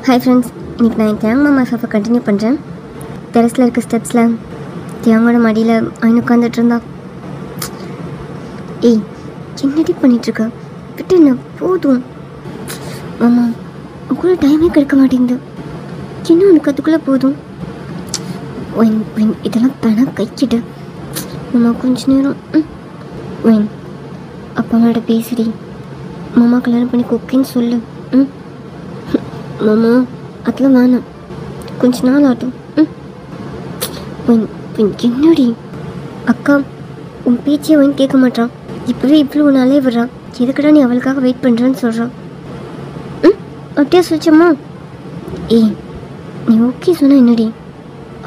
Hi friends, இன்றைக்கி நான் என் thank மாமா ஷாப்பை கண்டினியூ பண்ணுறேன். டெரஸில் இருக்க ஸ்டெப்ஸில் தேங்கோட மடியில் அவன் உட்காந்துட்டு இருந்தா. ஏய், என்னடி பண்ணிகிட்ருக்க? விட்டு என்ன போதும் மாமா, உங்களுக்குள்ள டைமே கிடைக்க மாட்டேங்குது. என்ன உனக்கு அதுக்குள்ளே போதும்? இதெல்லாம் பணம் கைக்கிட்டு மாமா கொஞ்ச நேரம் அப்பா அம்மாட்ட பேசுடி. மாமா கல்யாணம் பண்ணி ஓகேன்னு சொல்லு. மாமா அதெல்லாம் வேணாம், கொஞ்ச நாள் ஆட்டும். என்னடி அக்கா, உன் பேச்சே அவன் கேட்க மாட்டான். இப்போவே இவ்வளோ நாளே வர்றான். எதுக்கடா நீ அவளுக்காக வெயிட் பண்ணுறான்னு சொல்கிறான். அப்படியே சொல்லிச்சம்மா. ஏய், நீ ஓகே சொன்னால் என்னடி?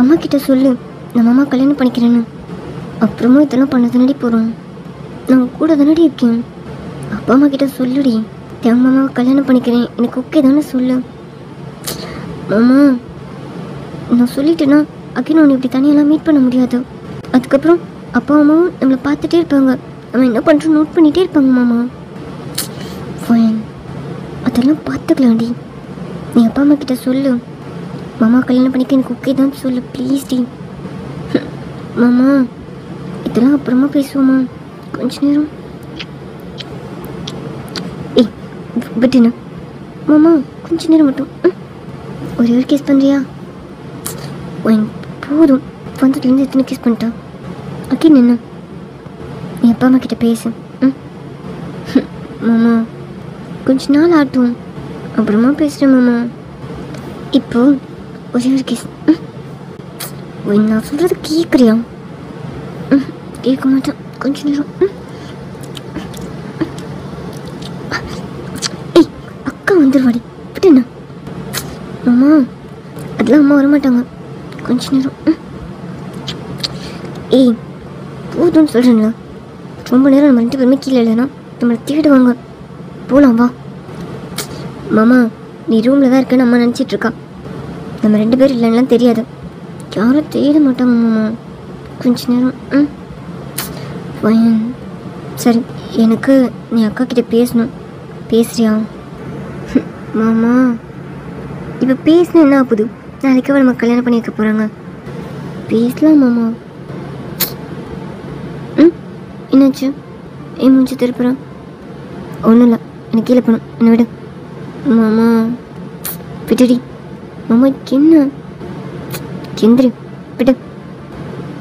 அம்மா கிட்ட சொல்லு, நம்ம அம்மா கல்யாணம் பண்ணிக்கிறேன்னு. அப்புறமா இதெல்லாம் பண்ண தானடி போகிறோம். நான் கூட தானடி இருக்கேன். அப்பா அம்மா கிட்ட சொல்லுடி, தேங்க மாமாவை கல்யாணம் பண்ணிக்கிறேன், எனக்கு ஓகே தானே சொல்லு. மாமா, நான் சொல்லிட்டேன்னா அக்கி நான் இப்படி தனியெல்லாம் மீட் பண்ண முடியாது. அதுக்கப்புறம் அப்பா அம்மாவும் நம்மளை பார்த்துட்டே இருப்பாங்க. அவன் என்ன பண்ணுறோம் நோட் பண்ணிகிட்டே இருப்பாங்க மாமா. ஃபைன், அதெல்லாம் பார்த்துக்கலாம்டி. நீ அப்பா அம்மா கிட்ட சொல்லு, மாமா கல்யாணம் பண்ணிக்க எனக்கு ஓகே தான் சொல்லு ப்ளீஸ் டி. மாமா, இதெல்லாம் அப்புறமா பேசுவோமா, கொஞ்ச நேரம். ஏய் விட்டுண்ணா மாமா, கொஞ்ச நேரம் மட்டும். ஒரே ஒரு கேஸ் பண்ணுறியா? போதும், வந்ததுலேருந்து எத்தனை கேஸ் பண்ணிட்டான். ஓகே நின்று நீ அப்பா அம்மா கிட்ட பேசு. மாமா கொஞ்ச நாள் ஆட்டும், அப்புறமா பேசுகிறேன் மாமா. இப்போ ஒரே ஒரு கேஸ். நான் சொல்கிறது கேட்குறியா? கேட்க மாட்டேன், கொஞ்ச நேரம். ஏய், அக்கா வந்துடுவாடி, விட்டுண்ணா. மாமா அதெல்லாம் அம்மா வரமாட்டாங்க, கொஞ்ச நேரம். ஏய் போதும்னு சொல்கிறேன்ல, ரொம்ப நேரம் நம்ம 2 பேருமே கீழே இல்லைன்னா நம்மளை தேடுவாங்க. போகலாம் வா. மாமா, நீ ரூமில் தான் இருக்கேன்னு அம்மா நினச்சிட்ருக்கா. நம்ம 2 பேரும் இல்லைன்னா தெரியாது, யாரும் தேட மாட்டாங்க மாமா, கொஞ்ச நேரம். சரி, எனக்கு நீ அக்கா கிட்ட பேசணும், பேசுறியா? மாமா இப்போ பேசணும் என்ன ஆகுது? நாளைக்கு நம்ம கல்யாணம் பண்ணி வைக்க போகிறாங்க, பேசலாம் மாமா. என்னாச்சு? ஏன் மூஞ்சி திருப்புறேன்? ஒன்றும் இல்லை, எனக்கு கீழே போகணும், என்ன விடு. மாமா விட்டுடி. மாமா என்ன செந்திரி விட்டு.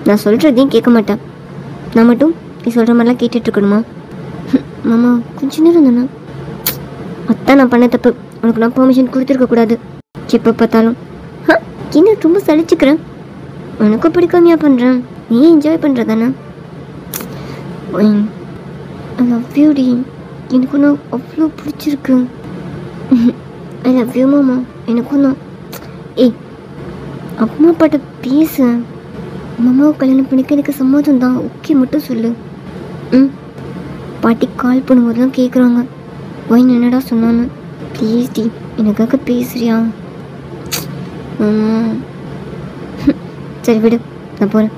நான் சொல்கிறதையும் கேட்க மாட்டேன், நான் மட்டும் நீ சொல்கிற மாதிரிலாம் கேட்டுட்ருக்கணுமா? மாமா கொஞ்ச நேரம் தானே. அதான் நான் பண்ண தப்பு, உனக்கு நான் பெர்மிஷன் கொடுத்துருக்கக்கூடாது. எப்போ பார்த்தாலும் என்ன ரொம்ப சலிச்சுக்கிறேன். உனக்கும் பிடிக்காமையா பண்ணுறேன், நீ என்ஜாய் பண்ணுற தானே. ஐ லவ் யூ டி, எனக்கு ஒன்று அவ்வளோ பிடிச்சிருக்கு. ஐ லவ் யூ மாமா, எனக்கும் தான். ஏய், அம்மா அப்பாட்ட பேசு. மாமாவை கல்யாணம் பண்ணிக்க எனக்கு சம்மதம் தான், ஓகே மட்டும் சொல்லு. பாட்டி கால் பண்ணும்போதெல்லாம் கேட்குறாங்க, ஒயின் என்னடா சொன்னான்னு. ப்ளீஸ் டி, எனக்காக பேசுறியா? சரி விடு, நான் போகிறேன்.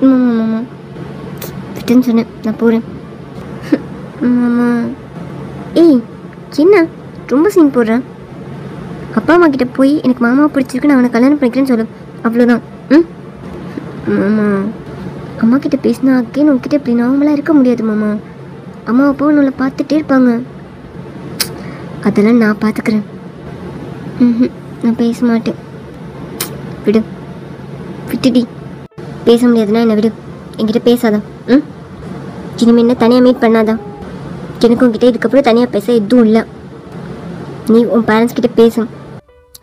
மாமா மாமா விட்டுன்னு சொன்னேன், நான் போகிறேன். மாமா ஏய் என்ன ரொம்ப சீன் போடுறேன்? அப்பா அம்மா கிட்ட போய் எனக்கு மாமாவை பிடிச்சிருக்கு, நான் அவனை கல்யாணம் பண்ணிக்கிறேன்னு சொல்லு, அவ்வளோதான். மாமா, அம்மா கிட்ட பேசினா அக்கேன்னு உங்ககிட்ட இப்படி நார்மலாக இருக்க முடியாது மாமா. அம்மா அப்பாவும் நம்மளை பார்த்துட்டே இருப்பாங்க. அதெல்லாம் நான் பார்த்துக்கிறேன். நான் பேச மாட்டேன், விடு. விட்டுடி. பேச முடியாதுன்னா என்ன விடு, என்கிட்ட பேசாதான். இனிமேல் என்ன தனியாக மீட் பண்ணாதான். எனக்கு உங்ககிட்ட இதுக்கப்புறம் தனியாக பேச எதுவும் இல்லை. நீ உன் பேரண்ட்ஸ் கிட்ட பேசும்,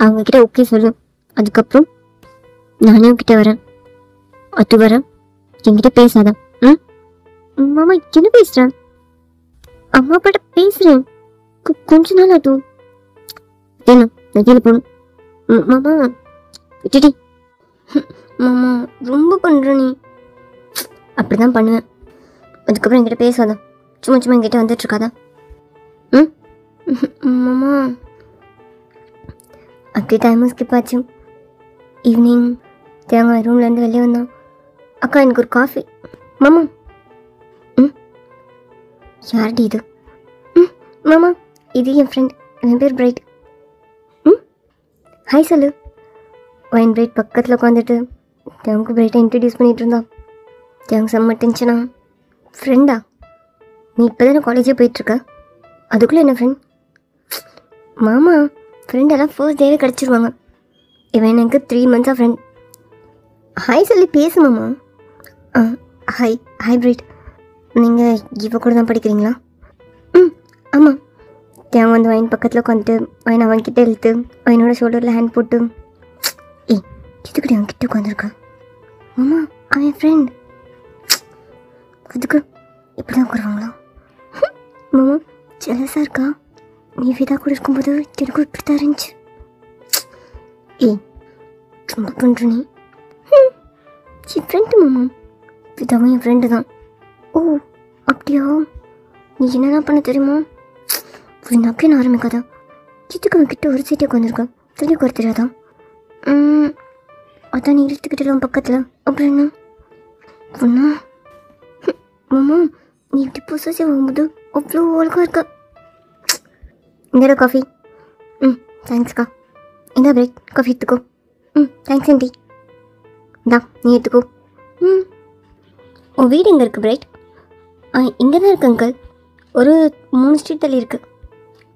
அவங்கக்கிட்ட ஓகே சொல்லு. அதுக்கப்புறம் நானே உங்ககிட்ட வரேன், அது வரேன். என்கிட்ட பேசாதான். மாமா என்ன பேசுகிறேன்? அம்மா அப்பாட்ட பேசுகிறேன், கொஞ்ச நாள் ஆட்டும். ஏன்னா நான் கீழே போகணும். மாமா விட்டுடி. மாமா ரொம்ப பண்ணுற நீ. அப்படி தான் பண்ணுவேன். அதுக்கப்புறம் என்கிட்ட பேசாதான், சும்மா சும்மா என்கிட்ட வந்துட்டுருக்காதா. மாமா அப்படியே டைமும் ஸ்கிப் ஆச்சு. ஈவினிங் தேங்காய் ரூம்லேருந்து வெளியே வந்தான். அக்கா எனக்கு ஒரு காஃபி. மாமா யார்டி இது? மாமா இது என் ஃப்ரெண்ட், என் பேர் பிரைட். ஹாய் சொல்லு. ஒயின் பிரைட் பக்கத்தில் உட்காந்துட்டு தேவனுக்கு பிரைட்டை இன்ட்ரடியூஸ் பண்ணிகிட்டு இருந்தான். தேவங்க செம்ம டென்ஷனா. ஃப்ரெண்டா? நீ இப்போ தானே காலேஜே போயிட்டுருக்க, அதுக்குள்ளே என்ன ஃப்ரெண்ட்? மாமா, ஃப்ரெண்டெல்லாம் ஃபர்ஸ்ட் டேவே கிடச்சிருவாங்க. இவன் எனக்கு 3 months ஃப்ரெண்ட். ஹாய் சொல்லி பேசு மாமா. Hi Bright. நீங்கள் இவ கூட தான் படிக்கிறீங்களா? ஆமாம். தேவன் வந்து வைன் பக்கத்தில் உட்காந்துட்டு வைன் அவன்கிட்ட இழுத்து வைனோட ஷோல்டரில் ஹேண்ட் போட்டு இதுக்கிட்ட அவன்கிட்ட உட்காந்துருக்கா. மாமா, அவன் ஃப்ரெண்ட். அதுக்கு இப்படி தான் உட்காருவாங்களா? மாமா ஜெலஸாக இருக்கா? நீ விதா கூட இருக்கும்போது எனக்கு இப்படி தான் இருந்துச்சு. ரொம்ப பண்ணுற நீ. என் ஃப்ரெண்டு மாமா. விதாவும் என் ஃப்ரெண்டு தான். ஓ அப்படியா? நீ என்னதான் பண்ண தெரியுமா? நப்பின்னு ஆரம்பிக்காதா? சித்துக்கு அவன்கிட்ட ஒரு சீட்டை உட்காந்துருக்கான். தள்ளி குறை தெரியாதா? அதான் நீ இழுத்துக்கிட்டலாம் பக்கத்தில். அப்புறம் என்ன ஒன்றா? மாமா, நீ இப்படி பொசசிவ் ஆகும்போது அவ்வளோ ஒழுங்காக இருக்கா. இந்த காஃபி. தேங்க்ஸ்க்கா. இந்த பிரேக் காஃபி எடுத்துக்கோ. Thanks aunty. இந்தா நீ எடுத்துக்கோ. உன் வீடு எங்கே இருக்குது பிரைட்? இங்கே தான் இருக்கு அங்கிள். ஒரு 3 ஸ்ட்ரீட் தள்ளி இருக்குது.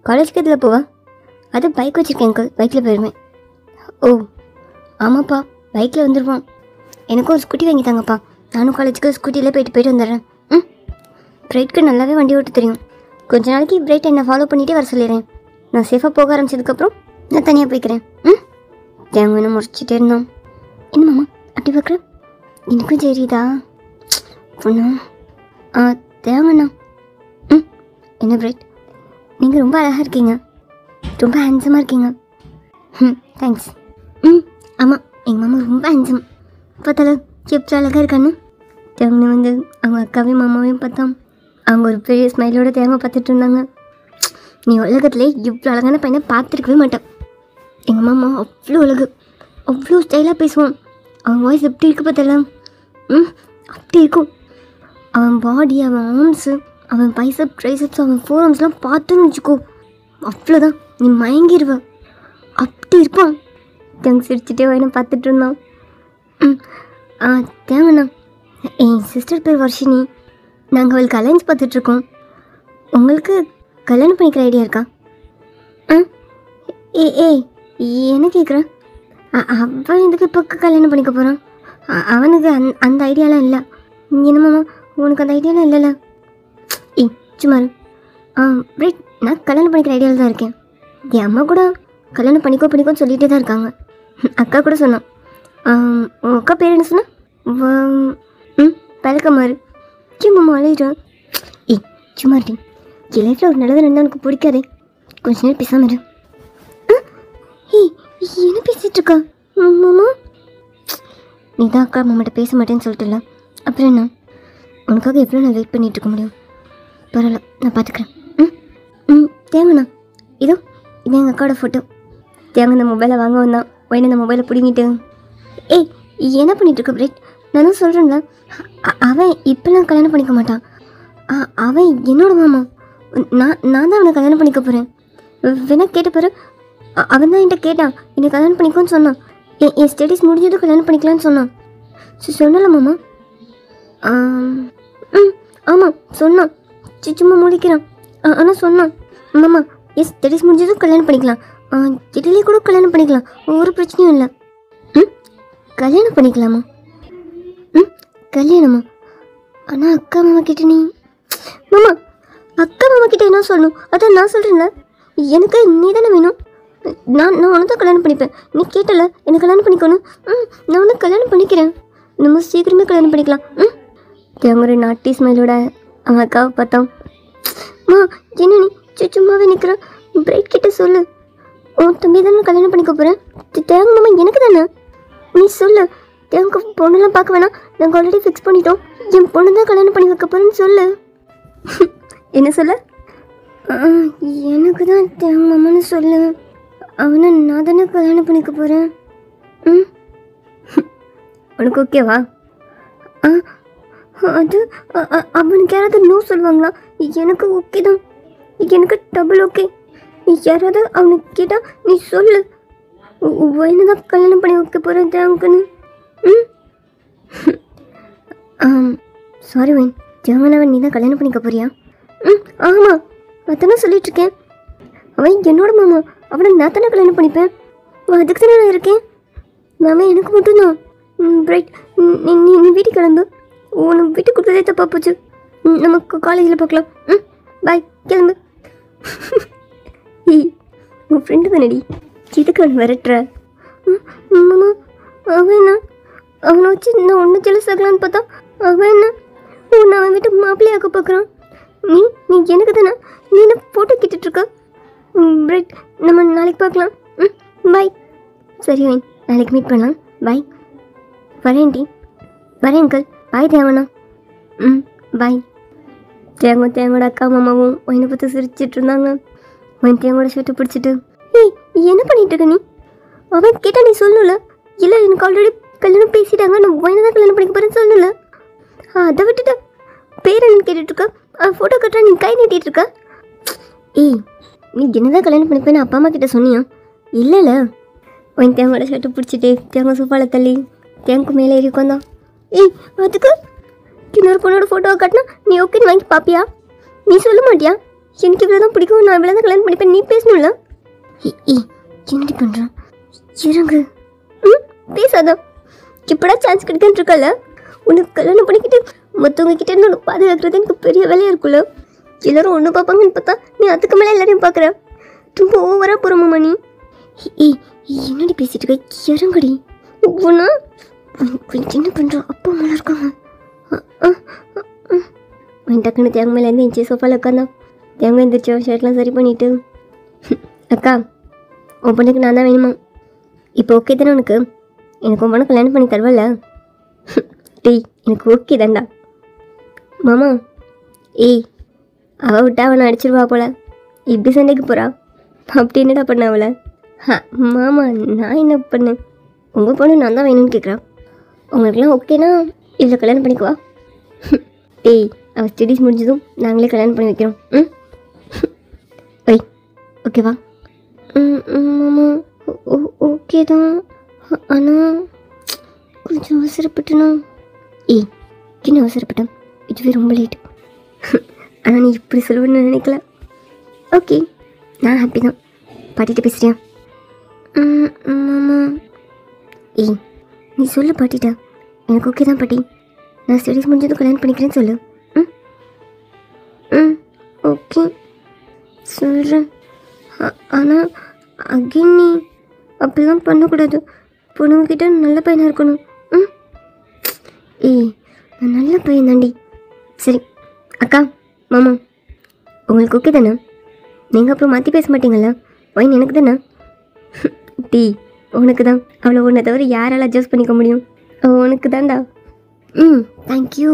காலேஜுக்கு இதில் போவா? அது பைக் வச்சுருக்கேன் அங்கிள், பைக்கில் போயிடுவேன். ஓ ஆமாப்பா, பைக்கில் வந்துடுவான். எனக்கும் ஒரு ஸ்கூட்டி வாங்கி தாங்கப்பா. நானும் காலேஜுக்கு ஸ்கூட்டியில் போயிட்டு வந்துடுறேன். பிரைட்க்கு நல்லாவே வண்டி ஓட்ட தெரியும். கொஞ்ச நாளைக்கு பிரைட் என்னை ஃபாலோ பண்ணிகிட்டே வர சொல்லிடுறேன். நான் சேஃபாக போக ஆரம்பிச்சதுக்கப்புறம் நான் தனியாக போய்க்கிறேன். தேங்க என்ன முறைச்சிட்டே இருந்தான். என்ன மாமா அப்படி பார்க்குறேன்? எனக்கும் சரிதா பொண்ணா? தேவண்ணா. என்ன பிரைட், நீங்கள் ரொம்ப அழகாக இருக்கீங்க, ரொம்ப ஹேண்ட்ஸமாக இருக்கீங்க. தேங்க்ஸ். ஆமாம், எங்கள் மாமா ரொம்ப ஹேண்ட்ஸம். பார்த்தாலும் எவ்வளோ அழகாக இருக்கான்னு. தேவனை வந்து அவங்க அக்காவையும் மாமாவையும் பார்த்தா அவங்க ஒரு பெரிய ஸ்மைலோட தேவை பார்த்துட்டு இருந்தாங்க. நீ உலகத்துலேயே இவ்வளோ அழகான பையனை பார்த்துருக்கவே மாட்டேன். எங்கள் மாமா அவ்வளோ அழகு, அவ்வளோ ஸ்டைலாக பேசுவான். அவன் வாய்ஸ் எப்படி இருக்கு பார்த்தல? அப்படி இருக்கும். அவன் பாடி, அவன் ஆர்ம்ஸு, அவன் பைசப் ட்ரைசப்ஸ், அவன் ஃபோர்ஆர்ம்ஸ்லாம் பார்த்துன்னு வச்சுக்கோ, அவ்வளோதான், நீ மயங்கிடுவ. அப்படி இருப்பான். தேங்க்ஸ் சிரிச்சுட்டே வாயினை பார்த்துட்டு இருந்தான். தேவண்ணா, என் சிஸ்டர் பேர் வர்ஷினி. நாங்கள் அவளுக்கு அலைன்ஸ் பார்த்துட்ருக்கோம். உங்களுக்கு கல்யாணம் பண்ணிக்கிற ஐடியா இருக்கா? என்ன கேட்குறேன்? அவன் எதுக்கு இப்போ கல்யாணம் பண்ணிக்க போகிறான்? அவனுக்கு அந்த ஐடியாலாம் இல்லை. என்னம்மா உனக்கு அந்த ஐடியாலாம் இல்லைல்ல? சும்மா பிரைட், நான் கல்யாணம் பண்ணிக்கிற ஐடியாவில் தான் இருக்கேன். என் அம்மா கூட கல்யாணம் பண்ணிக்கோன்னு சொல்லிகிட்டே தான் இருக்காங்க. அக்கா கூட சொன்னான். உன் அக்கா பேர் என்ன சொன்னா? பழக்கமாரு. சும்மா அழையிட்டான். சும்மா இருக்கேன். என் லைஃப்பில் ஒரு நல்லது நடந்தால் உனக்கு பிடிக்காதே. கொஞ்ச நேரம் பேசாமல் இரு. என்ன பேசிகிட்டு இருக்கா மாமா? நீ தான் அக்கா மாமாட்ட பேச மாட்டேன்னு சொல்லிட்டுல, அப்புறம் என்ன? உனக்காக எவ்வளோ நான் வெயிட் பண்ணிகிட்டு இருக்க முடியும்? பரவாயில்ல, நான் பார்த்துக்கிறேன். தேங்கண்ணா, இது எங்கள் அக்காவோட ஃபோட்டோ. தேங்க இந்த மொபைலை வாங்க வந்தான். உடனே இந்த மொபைலை பிடிங்கிட்டு என்ன பண்ணிகிட்ருக்க பிரைட்? நானும் சொல்கிறேன்ல, அவன் இப்போலாம் கல்யாணம் பண்ணிக்க மாட்டான். அவன் என்னோட மாமா. நான் தான் அவனை கல்யாணம் பண்ணிக்க போகிறேன். வேணா கேட்ட பாரு. அவன் தான் என்கிட்ட கேட்டான், என்னை கல்யாணம் பண்ணிக்கோன்னு சொன்னான். என் ஸ்டடீஸ் முடிஞ்சதும் கல்யாணம் பண்ணிக்கலான்னு சொன்னான். சொன்னல மாமா? ஆமாம் சொன்னான். சும்மா முடிக்கிறான். ஆனால் சொன்னான் மாமா, என் ஸ்டடீஸ் முடிஞ்சதும் கல்யாணம் பண்ணிக்கலாம், இட்லி கூட கல்யாணம் பண்ணிக்கலாம், ஒரு பிரச்சனையும் இல்லை. கல்யாணம் பண்ணிக்கலாமா? கல்யாணமா? ஆனால் அக்கா மாமா கிட்ட நீ மாமா அக்கா மாமா கிட்ட என்ன சொல்லணும்? அதான் நான் சொல்கிறேன்ல, எனக்கு நீ தானே வேணும். நான் உன்னை தான் கல்யாணம் பண்ணிப்பேன். நீ கேட்டல என்னை கல்யாணம் பண்ணிக்கணும். நான் உன்னை கல்யாணம் பண்ணிக்கிறேன். நம்ம சீக்கிரமே கல்யாணம் பண்ணிக்கலாம். தேவங்க நாட்டி ஸ்மைலோட அவன் அக்காவை பார்த்தான். என்ன நீ சும்மாவே நிற்கிறான்? பிரைட் கிட்ட சொல்லு, உன் தம்பி தானே கல்யாணம் பண்ணிக்க போகிறேன். தேவங்க மாமா எனக்கு தானே, நீ சொல்லு. தேவங்க பொண்ணெல்லாம் பார்க்க வேணாம், நாங்கள் ஆல்ரெடி ஃபிக்ஸ் பண்ணிட்டோம், என் பொண்ணு தான் கல்யாணம் பண்ணி வைக்க போகிறேன்னு சொல்லு. என்ன சொல்ல? எனக்கு தான் தேவங்க மாமான்னு சொல்லு. அவனை நான் தானே கல்யாணம் பண்ணிக்க போகிறேன். உனக்கு ஓகேவா? அது அவனுக்கு யாராவது நோ சொல்லுவாங்களா? எனக்கு ஓகே தான், எனக்கு டபுள் ஓகே. யாராவது அவனுக்கு கேட்டால் நீ சொல்லு. வயனு தான் கல்யாணம் பண்ணி வைக்க போகிறேன் தேங்குன்னு. சாரி வைன், ஜெகனாவை நீ தான் கல்யாணம் பண்ணிக்க போறியா? ஆமாம், அதானே சொல்லிகிட்ருக்கேன். அவன் என்னோட மாமா, அவனை நான் தானே கல்யாணம் பண்ணிப்பேன். அதுக்கு தானே நான் இருக்கேன். மாமா எனக்கு மட்டும்தான். ரைட், நீ வீட்டுக்கு கிளம்பு. உன்னை வீட்டுக்கு கொடுத்ததே தப்பா போச்சு. நமக்கு காலேஜில் பார்க்கலாம். பாய், கிளம்பு. உன் ஃப்ரெண்டு தானடி, இதுக்கு அவன் விரட்டுற? மாமா அவன் என்ன, அவனை வச்சு நான் ஒன்று ஜெலஸ் ஆகலான்னு பார்த்தா அவன் என்ன உன்னை அவன் வீட்டு மாப்பிள்ளையாக்க பார்க்குறான். நீ எனக்கு தானே, நீ என்ன ஃபோட்டோ கேட்டுட்ருக்க? ரைட், நம்ம நாளைக்கு பார்க்கலாம். பாய். சரி வைன், நாளைக்கு மீட் பண்ணலாம். பாய். வரேன்டி. வரேன் அங்கிள். பாய் தேவண்ணா. பாய். தேங்கோட அக்கா மாமாவும் ஒயினை பார்த்து சிரிச்சிட்டு இருந்தாங்க. ஒயின் தேங்கோட ஷர்ட்டை பிடிச்சிட்டு, என்ன பண்ணிட்டு இருக்க நீ? அவன் கேட்டா நீ சொல்லல. இல்லை, எனக்கு ஆல்ரெடி கல்யாணம் பேசிட்டாங்க, நான் ஒயினை தான் கல்யாணம் பண்ணிக்க போகிறேன்னு சொல்லல. அதை விட்டுட்டு பேர் என்னன்னு கேட்டுட்ருக்க. ஃபோட்டோ கட்டுற நீ கை நீட்டிகிட்டு இருக்க. நீ என்னதான் கல்யாணம் பண்ணிப்பேன்னு அப்பா அம்மா கிட்ட சொன்னியா? இல்லைல்ல. ஒயின் தேங்கோட ஷர்ட்டை பிடிச்சிட்டு தேங்காய் சோஃபாவில் தள்ளி தேங்கு மேலே ஏறி உட்காந்தான். அதுக்கு இன்னொரு பொண்ணோட ஃபோட்டோவை காட்டினா நீ ஓகேன்னு வாங்கி பார்ப்பியா? நீ சொல்ல மாட்டியா எனக்கு இவ்வளோ தான் பிடிக்கும், நான் இவ்வளோ தான் கல்யாணம் பண்ணிப்பேன்? நீ பேசணும்ல. என்னடி பண்ணுறான்? இறங்கு. பேசாதான். இப்படா சான்ஸ் கிடைக்குன்னு இருக்கல. உனக்கு கல்யாணம் பண்ணிக்கிட்டு மற்றவங்க கிட்டே இருந்து உனக்கு பாதுகாக்கிறது எனக்கு பெரிய வேலையாக இருக்குல்ல. எல்லோரும் ஒன்று பார்ப்பாங்கன்னு பார்த்தா நீ அதுக்கு மேலே எல்லாரையும் பார்க்குற. ரொம்ப ஓவராக போகிறோமாம்மா நீ. என்னடி பேசிட்டு இருக்க? இறங்குடி. ஒன்றா என்ன பண்ணுறான்? அப்பா அம்மா இருக்காங்க. டக்குன்னு தேங்க மேலே இருந்து என் சோஃபாவில் உட்காந்தான். தேங்க எழுந்திரிச்சோ ஷர்ட்லாம் சரி பண்ணிவிட்டு, அக்கா உன் பொண்ணுக்கு நான் தான் வேணுமா? இப்போ ஓகே தானே உனக்கு? எனக்கு உன் பொண்ணு கல்யாணம் பண்ணி தருவல? எனக்கு ஓகே தான்டா. மாமா அவள் விட்டா அவனை அடிச்சிருவா போல, இப்படி சண்டைக்கு போகிறா. அப்படி என்னடா பண்ண அவளை? மாமா நான் என்ன பண்ணேன்? உங்கள் பொண்ணு நான் தான் வேணும்னு கேட்குறான். உங்களுக்குலாம் ஓகேனா இவ்வளோ கல்யாணம் பண்ணிக்குவா. அவள் ஸ்டடீஸ் முடிஞ்சதும் நாங்களே கல்யாணம் பண்ணி வைக்கிறோம். ஓகேவா? மாமா ஓகே தான், ஆனால் கொஞ்சம் அவசரப்பட்டனா? என்ன அவசரப்பட்டேன்? இதுவே ரொம்ப லேட்டு. ஆனால் நீ இப்படி சொல்லுவேன்னு நினைக்கல. ஓகே, நான் ஹாப்பி தான். பாட்டிகிட்ட பேசுறியா? மாமா நீ சொல்லு பாட்டிட்டா. எனக்கு ஓகே தான் பாட்டி, நான் ஸ்டடீஸ் முடிஞ்சதும் கல்யாணம் பண்ணிக்கிறேன்னு சொல்லு. ஓகே சொல்கிறேன். ஆனால் அகெயின் நீ அப்படிலாம் பண்ணக்கூடாது. பொண்ணுங்கிட்ட நல்ல பையனாக இருக்கணும். நான் நல்ல பையன் தாண்டி. சரி அக்கா மாமா உங்களுக்கு ஓகே தானே? நீங்கள் அப்புறம் மாற்றி பேச மாட்டீங்களா? ஒயின் எனக்கு தானே? உனக்கு தான். அவ்வளோ ஒன்றை தவிர யாரால் அட்ஜஸ்ட் பண்ணிக்க முடியும்? உனக்கு தான்டா. தேங்க்யூ.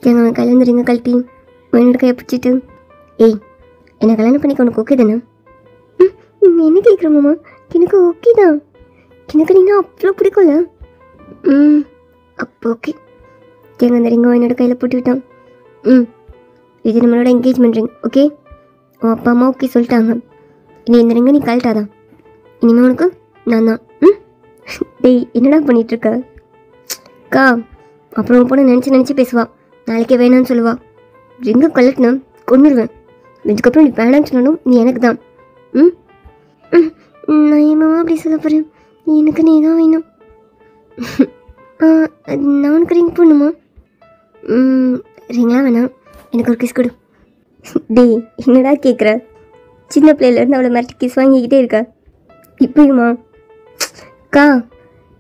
எங்கள் கையிலேருந்து ரிங்க கழட்டி என்னோட கையை பிடிச்சிட்டு, என்னை கல்யாணம் பண்ணிக்க உனக்கு ஓகே தானே? என்ன கேட்குற மாமா? எனக்கு ஓகே தான். எனக்கு நீனா அவ்வளோ பிடிக்கும்ல. அப்போ ஓகே. எங்கள் அந்த ரிங்கை என்னோட கையில் போட்டு விட்டான். இது நம்மளோட என்கேஜ்மெண்ட் ரிங். ஓகே, உன் அப்பா அம்மா ஓகே சொல்லிட்டாங்க. இனி இந்த ரிங்கை நீ கழட்டாதான். இனிமேல் உனக்கு நான் தான். என்னடா பண்ணிகிட்ருக்க? அக்கா அப்புறம் உன் பொண்ணு நினச்சி பேசுவா. நாளைக்கே வேணான்னு சொல்லுவா. ரிங்கை கழட்டினா கொண்டுருவேன். இதுக்கப்புறம் நீ வேணான்னு சொன்னாலும் நீ எனக்கு தான். நான் ஏன் மாமா அப்படி சொல்ல போகிறேன்? எனக்கு நீ தான் வேணும். நான் உனக்கு ரிங் போடணுமா? ரிங்லாம் வேணாம், எனக்கு ஒரு கிஸ் கொடு. என்னடா கேட்குற? சின்ன பிள்ளையிலேருந்து அவளை மிரட்டி கிஸ் வாங்கிக்கிட்டே இருக்க. இப்போயுமா? அக்கா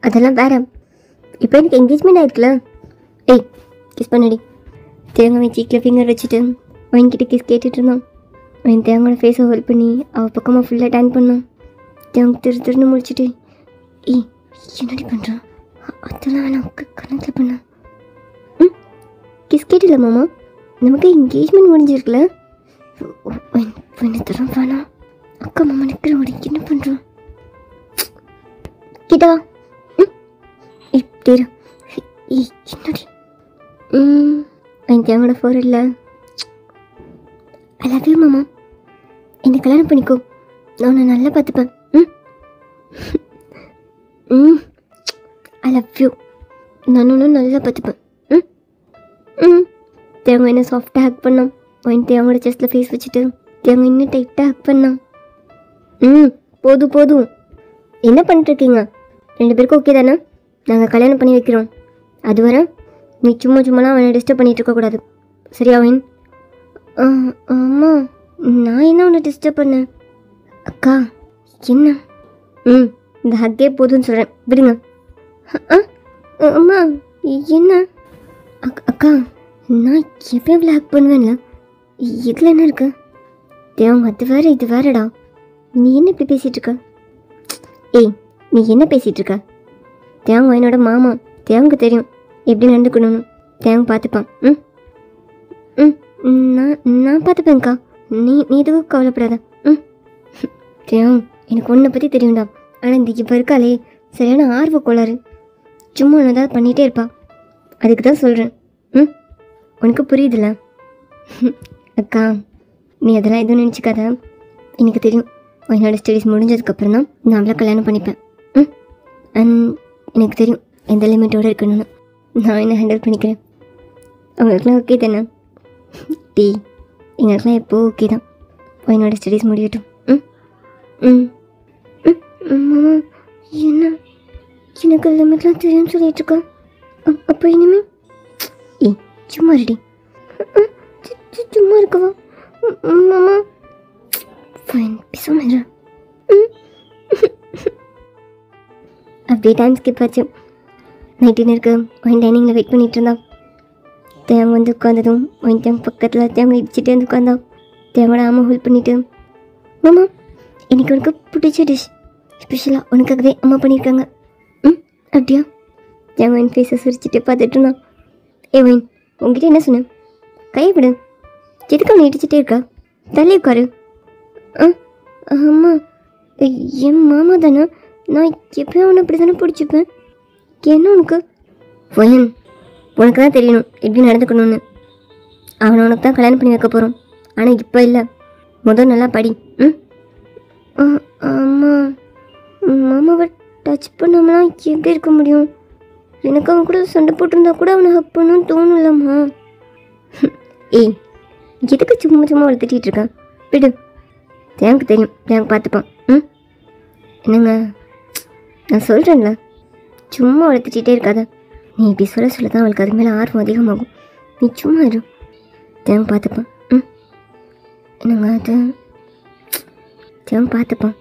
அதெல்லாம் வேற. இப்போ எனக்கு என்கேஜ்மெண்ட் ஆகிருக்குல்ல. கிஸ் பண்ணடி. தேங்காய் சீக்கில் ஃபிங்கர் வச்சுட்டு வாங்கிக்கிட்டு கிஸ் கேட்டுட்டு இருந்தான். என் தேங்காயோட ஃபேஸை ஹோல்ட் பண்ணி அவள் பக்கமாக ஃபுல்லாக டேன் பண்ணான். தேங்க திருன்னு முடிச்சுட்டு, என்னடி பண்ணுறான்? அதெல்லாம் வேணாம், கணக்கில் பண்ணான். கிஸ் கேட்டில்ல மாமா, நமக்கு என்கேஜ்மெண்ட் முடிஞ்சிருக்குல்ல. என்ன தரம் வேணாம். அக்கா மாமா நிற்கிற ஓடி என்ன பண்ணுறான்? கிட்டவா. தேரு என்னடி? என் தேங்கோட ஃபோர் இல்லை. ஐ லவ் யூ மாமா. என்னை கல்யாணம் பண்ணிக்கோ, நான் உன்னை நல்லா பார்த்துப்பேன். Love you. நான் ஒன்றும் நல்லா பார்த்துப்பேன். ம் ம் தேவங்க என்ன சாஃப்டாக ஹேக் பண்ணோம். ஒயின் தேவங்களோட செஸ்ட்டில் ஃபேஸ் வச்சுட்டு தேவங்க இன்னும் டைட்டாக ஹேக் பண்ணான். போதும் போதும். என்ன பண்ணிட்டுருக்கீங்க? 2 பேருக்கும் ஓகே தானே? நாங்கள் கல்யாணம் பண்ணி வைக்கிறோம். அது வர நீ சும்மாலாம் அவனை டிஸ்டர்ப் பண்ணிகிட்டு இருக்கக்கூடாது. சரியா ஒயின்? ஆமாம், நான் என்ன உன்னை டிஸ்டர்ப் பண்ணேன்? அக்கா என்ன? இந்த ஹக்கே போதும்னு சொல்கிறேன், விடுங்க. அம்மா என்ன? அக்கா நான் எப்பயும் ஹேக் பண்ணுவேன்ல, இதில் என்ன இருக்கு? தேவங்க அது வேற இது வேறடா. நீ என்ன இப்படி பேசிகிட்டு இருக்க? ஏய், நீ என்ன பேசிகிட்டு இருக்க? தேவங்க என்னோட மாமா. தேவங்க தெரியும் எப்படி நடந்துக்கணும்னு. தேவங்க பார்த்துப்பான். நான் பார்த்துப்பேன்க்கா. நீ எதுவும் கவலைப்படாத. தேவம் எனக்கு உன்னை பற்றி தெரியும்டா. ஆனால் இந்த இப்போ இருக்காளே சரியான ஆர்வ கோளாறு. சும்மா ஒன்று ஏதாவது பண்ணிகிட்டே இருப்பா. அதுக்கு தான் சொல்கிறேன். உனக்கு புரியுதுல்ல? அக்கா நீ அதெல்லாம் எதுவும் நினச்சிக்காத. எனக்கு தெரியும் என்னோட ஸ்டடீஸ் முடிஞ்சதுக்கப்புறம் தான் நான் அவளை கல்யாணம் பண்ணிப்பேன். அண்ட் எனக்கு தெரியும் எந்த லிமிட்டோடு இருக்கணும்னு. நான் என்ன ஹேண்டில் பண்ணிக்கிறேன். அவங்களுக்குலாம் ஓகே தானே? டீ எங்களுக்குலாம் எப்போது ஓகே தான். என்னோட ஸ்டடீஸ் முடியட்டும். மாமா என்ன எனக்கு லிமிட்லாம் தெரியும்னு சொல்லிட்டுருக்கா? அப்போ இனிமேல் சும்மா ரெடி. சும்மா இருக்கவா மாமா? ஃபைன், பேசாம. அப்படியே டைம் ஸ்கிப் ஆச்சு. நைட் டின்னருக்கு ஒயின் டைனிங்கில் வெயிட் பண்ணிகிட்டு இருந்தான். தேவங்க வந்து உட்காந்ததும் ஒயின் தேவங்க பக்கத்தில் தேவங்க இடிச்சிட்டே வந்து உட்காந்தான். தேவங்களோட அம்மா ஹோல்ட் பண்ணிவிட்டு, மாமா இன்றைக்கி உனக்கு பிடிச்ச டிஷ் ஸ்பெஷலாக உனக்காகவே அம்மா பண்ணியிருக்காங்க. அப்படியா? தேவங்க ஒயின் ஃபேஸை சிரிச்சுட்டு பார்த்துட்டு இருந்தான். ஒயின் உங்ககிட்ட என்ன சொன்னேன்? கையை விடு. எதுக்கு அவனை இடிச்சிட்டே இருக்கா? தள்ளி உட்காரு. ஆமாம், என் மாமா தானே. நான் எப்பயும் அவனை அப்படி தானே பிடிச்சிப்பேன். என்ன உனக்கு? ஒயன் உனக்கு தான் தெரியணும் எப்படி நடந்துக்கணும்னு. அவனை உனக்கு தான் கல்யாணம் பண்ணி வைக்க போகிறோம். ஆனால் இப்போ இல்லை, முதல் நல்லா படி. ஆமாம், மாமாவை டச் பண்ணாமலாம் எப்படி இருக்க முடியும்? எனக்கு அவன் கூட சண்டை போட்டிருந்தா கூட அவனை ஹக் பண்ணணும்னு தோணும்லம்மா. ஏய் எதுக்கு சும்மா வளர்த்துட்டிட்டு இருக்கான்? விடு. தேங்க் தெரியும், தேங்க் பார்த்துப்பான். என்னங்க நான் சொல்கிறேன்ல, சும்மா வளர்த்துட்டே இருக்காத. நீ இப்படி சொல்ல தான் அவளுக்கு அது மேலே ஆர்வம் அதிகமாகும். நீ சும்மா இரு, தேங்க் பார்த்துப்பான். என்னங்க அது தேங்க் பார்த்துப்பான்.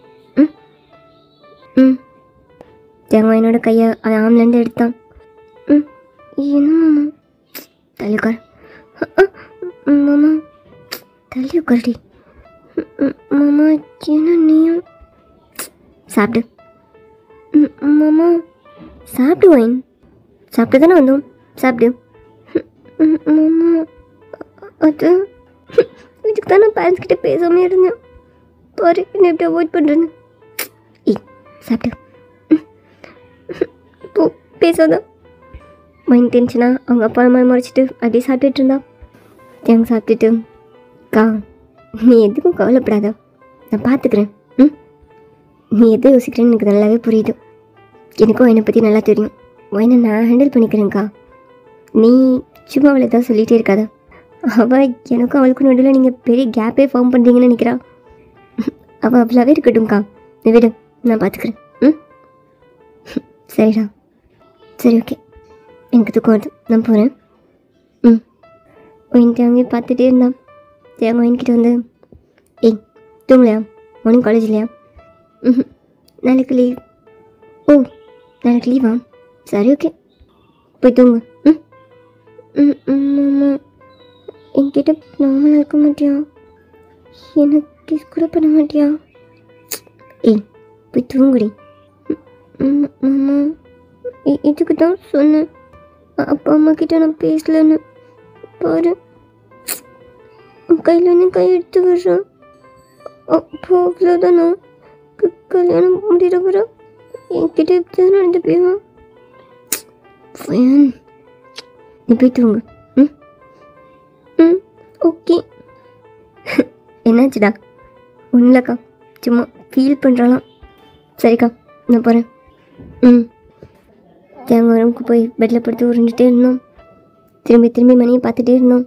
தேங்காய் என்னோட கையை ஆம்லேருந்து எடுத்தான். என்ன மாமா? தள்ளி உட்கார். மாமா தள்ளி உட்காரடி. மாமா என்ன நீயும்? சாப்பிடு மாமா. சாப்பிடு ஒயின். சாப்பிட்டு தானே வந்தோம், சாப்பிடு. மாமா அது இதுக்கு தான் நான் பேரண்ட்ஸ் கிட்டே பேசாமே இருந்தேன். பாரு என்ன எப்படி அவாய்ட் பண்ணுறேன்னு. சாப்பிடு போ, பேசாத. மைண்ட் டென்ஷனாக அவங்க அப்பா அம்மா மறைச்சிட்டு அப்படியே சாப்பிட்டுட்டு இருந்தா. தேங்க சாப்பிட்டுட்டு, கா நீ எதுக்கும் கவலைப்படாத, நான் பார்த்துக்கிறேன். நீ எதை யோசிக்கிறேன்னு எனக்கு நல்லாவே புரியுது. எனக்கும் என்னை பற்றி நல்லா தெரியும். ஒயினை நான் ஹேண்டில் பண்ணிக்கிறேன்க்கா. நீ சும்மா அவளை தான் சொல்லிகிட்டே இருக்காத. அவள் எனக்கும் அவளுக்கும் நடுவில் நீங்கள் பெரிய கேப்பே ஃபார்ம் பண்ணுறீங்கன்னு நினைக்கிறா. அவள் அவ்வளோவே இருக்கட்டும்க்கா, நீ விடு, நான் பார்த்துக்கிறேன். சரிடா, சரி ஓகே. எனக்கு தூக்கம் வருது, நான் போகிறேன். ஒயின் தேவையே பார்த்துட்டே இருந்தான். தேவை ஒயின்கிட்ட வந்து, தூங்கலையா? மார்னிங் காலேஜ் இல்லையா? நாளைக்கு லீவ். ஓ நாளைக்கு லீவா? சரி ஓகே, போய் தூங்கு. மாமா என்கிட்ட நார்மலாக இருக்க மாட்டியா? எனக்கு கிஸ் கூட பண்ண மாட்டியா? போய் தூங்குடி. மாமா இதுக்கு தான் சொன்னேன், அப்பா அம்மா கிட்ட நான் பேசலன்னு. பாரு கையில் வந்து கை எடுத்து விடுறான். அப்போ அவ்வளோதானா? கல்யாணம் முடிகிற வர என்கிட்ட எப்படி நடந்துப்பியா? நீ போய் தூங்கு. ஓகே. என்னாச்சுடா? ஒன்றும் இல்லைக்கா, சும்மா ஃபீல் பண்ணுறாலாம். சரிக்கா நான் போகிறேன். தேங்காய் ரூமுக்கு போய் பெட்டில் படுத்து உருண்டுகிட்டே இருந்தோம். திரும்பி திரும்பி மணியை பார்த்துட்டே இருந்தோம்.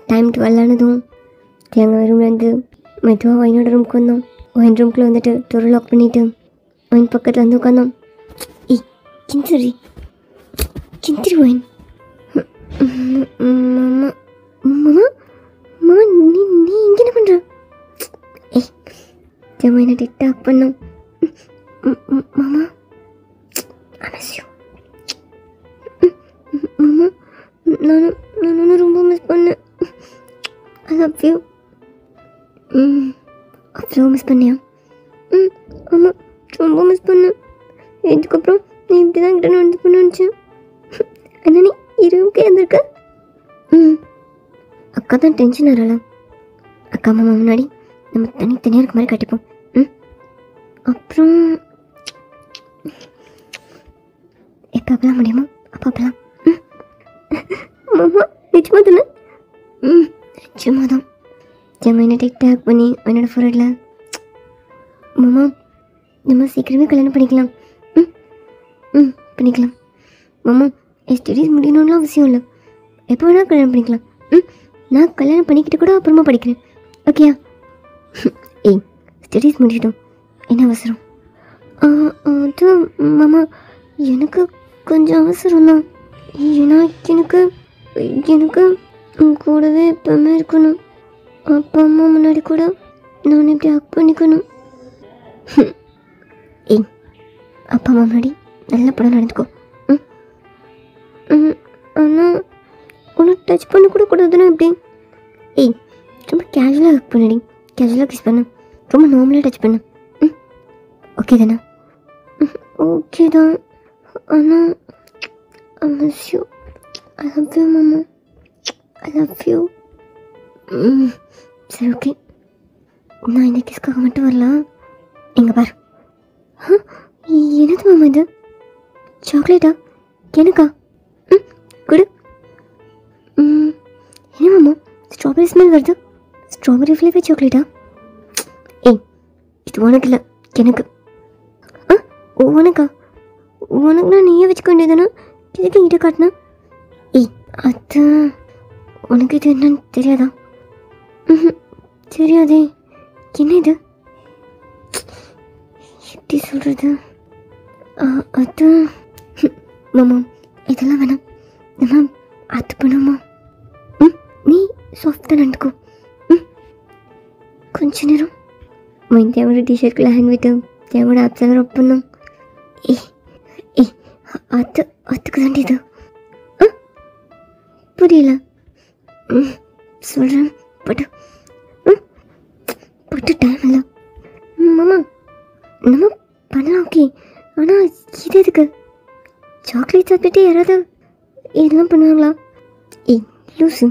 டைம் 12 ஆனதும் தேங்காய் ரூம்லேருந்து மெதுவாக ஒயினோட ரூமுக்கு வந்தோம். ஒயின் ரூம்குள்ளே வந்துட்டு டோரை லாக் பண்ணிவிட்டு ஒயின் பக்கத்தில் வந்து உட்காந்தோம். கிந்திரி ஒயின். மாமா மாமா மாமா நீ இங்கே என்ன பண்ணுற? ஒயினை டிக்டாக் பண்ணோம். மாமா மாமா நானும் ரொம்ப மிஸ் பண்ணேன். ஐ லவ் யூ. அவ்வளோ மிஸ் பண்ணியா? ஆமாம், ரொம்ப மிஸ் பண்ணேன். இதுக்கப்புறம் நீ இப்படி தான் கிட்ட வந்து பண்ண நினச்சேன். அண்ணா நீ இருவுக்கே இருந்திருக்க. அக்கா தான் டென்ஷன் ஆகலாம். அக்கா மாமா முன்னாடி நம்ம தனித்தனியாக இருக்க மாதிரி கட்டிப்போம். அப்புறம் எப்போ அப்பெல்லாம் முடியுமோ அப்போ அப்பெல்லாம். மாமா நிச்சயமா தானே? நிச்சயமா தான். ஜமைனை டிக்டாக் பண்ணி என்னோட ஃபோரில் மாமா நம்ம சீக்கிரமே கல்யாணம் பண்ணிக்கலாம். பண்ணிக்கலாம் மாமா. என் ஸ்டடீஸ் முடியணும்லாம் அவசியம் இல்லை. எப்போ வேணால் கல்யாணம் பண்ணிக்கலாம். நான் கல்யாணம் பண்ணிக்கிட்டு கூட அப்புறமா படிக்கிறேன். ஓகேயா? ஸ்டடீஸ் முடிச்சிட்டோம், என்ன அவசரம்? அது மாமா எனக்கு கொஞ்சம் அவசரம் தான். ஏன்னா எனக்கு கூடவே எப்பவுமே இருக்கணும். அப்பா அம்மா முன்னாடி கூட நான் இப்படி ஹக் பண்ணிக்கணும். அப்பா அம்மா முன்னாடி நல்ல படம் நடந்துக்கோ. ஆனால் ஒன்று டச் பண்ண கூட கூடாதுன்னா எப்படி? ரொம்ப கேஷுவலாக ஹக் பண்ணடி, கேஷுவலாக கிஸ் பண்ண, ரொம்ப நார்மலாக டச் பண்ண. ஓகே தானே? ஓகே தான். ஆனால் I miss you. I love you மாமா. I love you. சரி ஓகே, நான் இந்த கிஸ்க்காக மட்டும் வரலாம். எங்கே பார். என்னது மாமா இது? சாக்லேட்டா? எனக்கா? கொடு. என்ன மாமா ஸ்ட்ராபெரி ஸ்மெல் வருது? ஸ்ட்ராபெரி ஃப்ளேவர் சாக்லேட்டா? இது உனக்கு இல்லை, எனக்கு. உனக்கா? உனக்குனா நீயே வச்சுக்க வேண்டியதுனா எதுக்கு என்கிட்ட காட்டினா? அது உனக்கு இது என்னன்னு தெரியாதா? தெரியாதே. என்ன இது? எப்படி சொல்கிறது? அது மாமா இதெல்லாம் வேணாம், நம்ம அது பண்ணுமா? நீ சாஃப்டாக நடந்துக்கோ. கொஞ்ச நேரம் தேவோட டிஷர்ட்குள்ளே ஹேண்ட் விட்டு தேவோட ஆப்ஸெல்லாம் ரப் பண்ணோம். அதுக்கு தாண்டி இது புரியல. சொல்கிறேன் பட்டு டைம் இல்லை மாமா. நம்ம பண்ணலாம் ஓகே, ஆனால் இது எதுக்கு? சாக்லேட் சாப்பிட்டுட்டு யாராவது இதெல்லாம் பண்ணுவாங்களா? லூசு,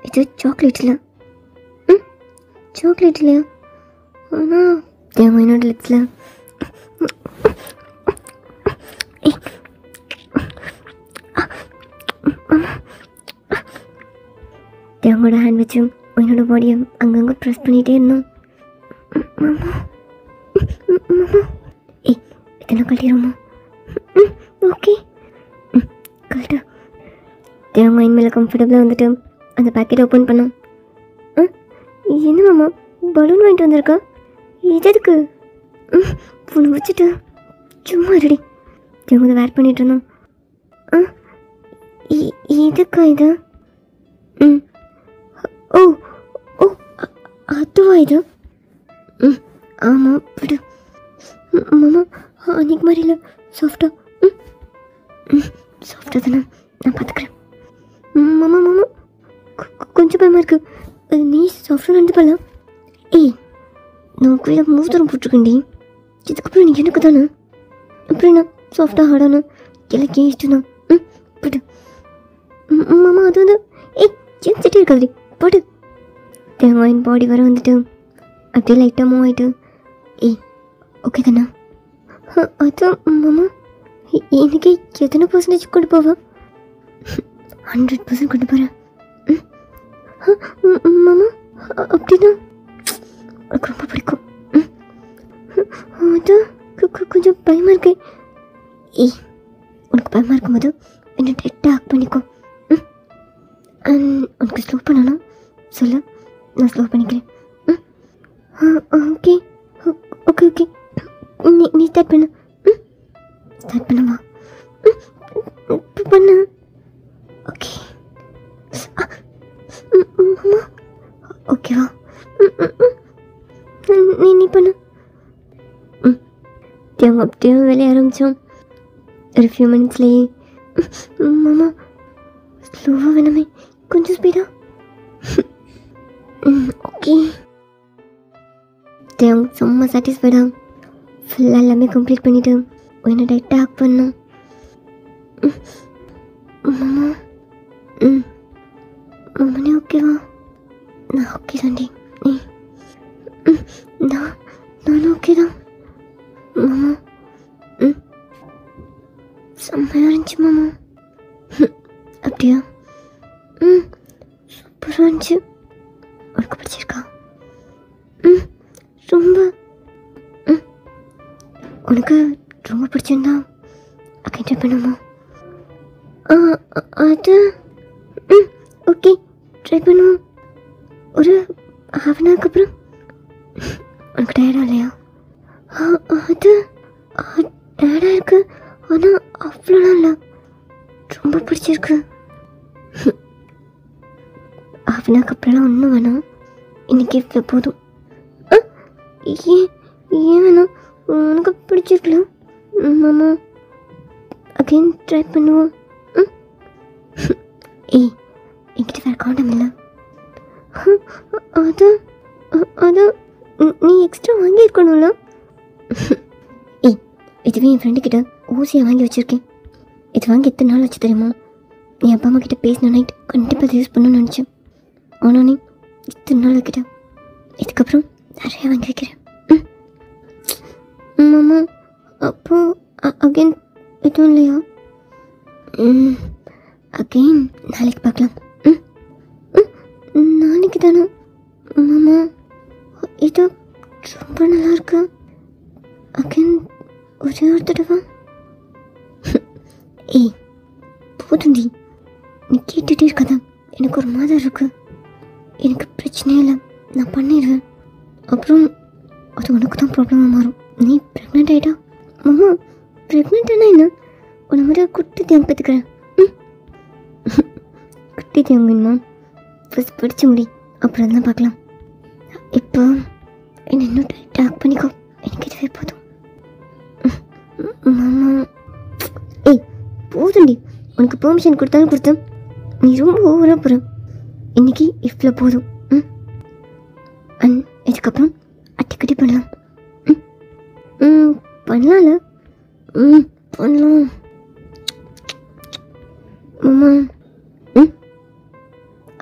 இது சாக்லேட் இல்லை. சாக்லேட் இல்லையா? ஆனால் என்னோட லிப்ஸில் தேவங்களோட ஹேண்ட் வச்சு என்னோட பாடியை அங்கங்கே ப்ரெஸ் பண்ணிகிட்டே இருந்தோம். மாமா மாமா இதெல்லாம் கட்டிடுமா? ஓகே கரெக்டா. தேவங்க என் மேலே கம்ஃபர்டபுளாக வந்துட்டு அந்த பேக்கெட் ஓப்பன் பண்ணோம். என்ன மாமா பலூன் வாங்கிட்டு வந்திருக்கா? இது எதுக்கு? ஒன்று வச்சுட்டு சும்மா ரெடி. தேவங்க வேர் பண்ணிட்டு இருந்தோம். இதுக்கா இது? ஓ ஓ அதுவா இது? ஆமாம் விடு மாமா. அன்றைக்கு மாதிரி இல்லை, சாஃப்டாக. சாஃப்டாக தானே, நான் பார்த்துக்கிறேன். மாமா மாமா கொஞ்சம் பயமாக இருக்குது. நீ சாஃப்டாக நடந்து போகலாம். நான் குள்ள மூவ் தூரம் போட்டிருக்கேன்டி. இதுக்கப்புறம் நீ எனக்கு தானே. அப்புறம் நான் சாஃப்டாக ஹார்டானு எல்லாம் ஏன் இஷ்டம் தான். போட்டு மாமா அது வந்து ஏன் சட்டி இருக்காது போட்டு. தேங்காயின் பாடி வர வந்துட்டு அப்படியே லைட்டாக மூவ் ஆகிட்டு. ஓகே தானே? அதான் மாமா எனக்கு எத்தனை பர்சன்டேஜ் கொண்டு போவா? 100% கொண்டு போகிறேன். மாமா அப்படின்னா எனக்கு ரொம்ப பிடிக்கும். அது கொஞ்சம் பயமாக இருக்கு. உனக்கு பயமாக இருக்கும்போது என்னை டைட்டாக ஹக் பண்ணிக்கோ. உனக்கு ஸ்லோ பண்ணணும் சொல்லு, நான் ஸ்லோ பண்ணிக்கிறேன். ஓகே ஓகே ஓகே நீ ஸ்டார்ட் பண்ணு. ஸ்டார்ட் பண்ணுவா பண்ணு. ஓகே ஓகேவா? நீ பண்ணு. அப்படியே வேலைய ஆரம்பித்தோம். ஒரு ஃபியூ மினிட்ஸ்லேயே மாமா ஸ்லோவாக வேணுமே, கொஞ்சம் ஸ்பீடா. ஓகே செம்ம சாட்டிஸ்ஃபைடா ஃபுல்லாக எல்லாமே கம்ப்ளீட் பண்ணிவிட்டு என்ன டைட்டாக ஹக் பண்ணோம். மாமா மாமனே ஓகேவா? நான் ஓகே தாண்டி. நானும் ஓகே தான் மாமா. செம்மையாக இருந்துச்சு மாமா. அப்படியா? சூப்பராக இருந்துச்சு. உனக்கு பிடிச்சிருக்கா? ரொம்ப உனக்கு ரொம்ப பிடிச்சிருந்தா அக்கா ட்ரை பண்ணுமா? அது ஓகே ட்ரை பண்ணுவோம். ஒரு ஹாஃப் அன் ஹவருக்கு அப்புறம். உனக்கு டயர்டாக இல்லையா? அது டயர்டாக இருக்குது, ஆனால் அவ்வளோலாம் இல்லை, ரொம்ப பிடிச்சிருக்கு. ஹாஃப் அன் ஹவருக்கு அப்புறம்லாம் ஒன்றும் வேணாம், இன்றைக்கி இவ்வளோ போதும். ஏன் வேணாம்? உனக்கு பிடிச்சிருக்கலாம் மாமா. அகைன் ட்ரை பண்ணுவோம். என்கிட்ட வேறு காண்டம் இல்லை. அதான் நீ எக்ஸ்ட்ரா வாங்கியிருக்கணும்ல. இதுவே என் ஃப்ரெண்டுக்கிட்ட ஊசியாக வாங்கி வச்சுருக்கேன். இது வாங்கி எத்தனை நாள் வச்சு தெரியுமா? நீ அப்பா அம்மா கிட்ட பேசின நைட் கண்டிப்பாக அதை யூஸ் பண்ணணும்னு நினச்சேன். ஆனால் நீ இத்தனை நாள் வைக்கிட்ட. இதுக்கப்புறம் நிறையா வாங்கி வைக்கிறேன் மாமா. அப்போது அகைன் எதுவும் இல்லையா? அகைன் நாளைக்கு பார்க்கலாம். நாளைக்கு தானே மாமா? இது ரொம்ப நல்லா இருக்கு. அகைன் ஒரே ஒரு தடவை. போதுண்டி, நீ கேட்டுகிட்டே இருக்காத. எனக்கு ஒரு மாதிரி இருக்கு. எனக்கு பிரச்சனையே இல்லை, நான் பண்ணிடுவேன். அப்புறம் அது உனக்கு தான் ப்ராப்ளமாக மாறும். நீ ப்ரெக்னென்ட் ஆகிட்டா மாமா. ப்ரெக்னென்ட் ஆனால் என்ன? உன்னை மாதிரி குட்டி தேங்க பார்த்துக்கிறேன். குட்டி தேங்கம்மா ஃபஸ்ட் படித்து முடி, அப்புறம் தான் பார்க்கலாம். இப்போ என்னை இன்னும் டைட்டாக பண்ணிக்கோ, எனக்கு இதுவே போதும் மாமா. போதுண்டி, உனக்கு பெர்மிஷன் கொடுத்தாலும் கொடுத்தேன். நீ ரொம்ப ஓவராக போகிற. இன்னைக்கு இவ்வளோ போதும். இதுக்கப்புறம் அட்டிக்கட்டி பண்ணலாம். பண்ணலாம்ல? பண்ணலாம் மாமா.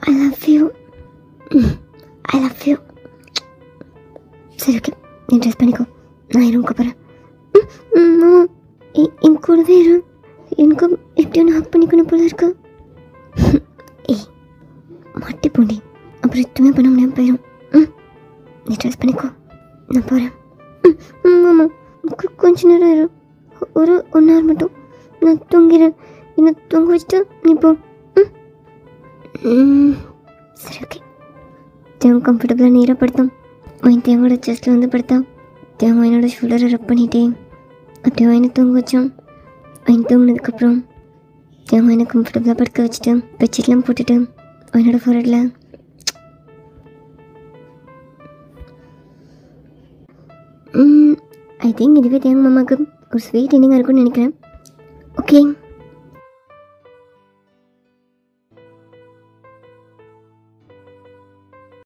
I love you. I love you. சரி ஓகே, நீ ட்ரெஸ் பண்ணிக்கோ, நான் ரூமுக்கு போகிறேன். மாமா என் கூடவே இரு. எனக்கு எப்படி ஒன்று ஹக் பண்ணிக்கணும் போல இருக்கு. மாட்டி போண்டி, அப்புறம் எதுவுமே பண்ண முடியாமல் போயிடும். நீ ட்ரெஸ் பண்ணிக்கோ, நான் போகிறேன். மாமா கொஞ்ச நேரம் இரு, ஒரு 1 hour மட்டும். நான் தூங்கிறேன். என்னை தூங்க வச்சுட்டு நீ போ. சரி ஓகே. தேவன் கம்ஃபர்டபுளாக நேராக படுத்தான். அவன் தேவோட செஸ்ட்டில் வந்து படுத்தான். தேவன் என்னோட ஷோல்டரை ரப் பண்ணிட்டேன். அப்படியே அவனை தூங்க வச்சான். அவன் தூங்கினதுக்கப்புறம் தேவன் என்னை கம்ஃபர்டபுளாக படுக்க வச்சுட்டு பெட்ஷீட்லாம் போட்டுட்டு அவனோட ஃபோரடில் ஐ திங்க் இதுவே தேவன் மாமாவுக்கு ஒரு ஸ்வீட் எண்டிங்காக இருக்கும்னு நினைக்கிறேன். ஓகே.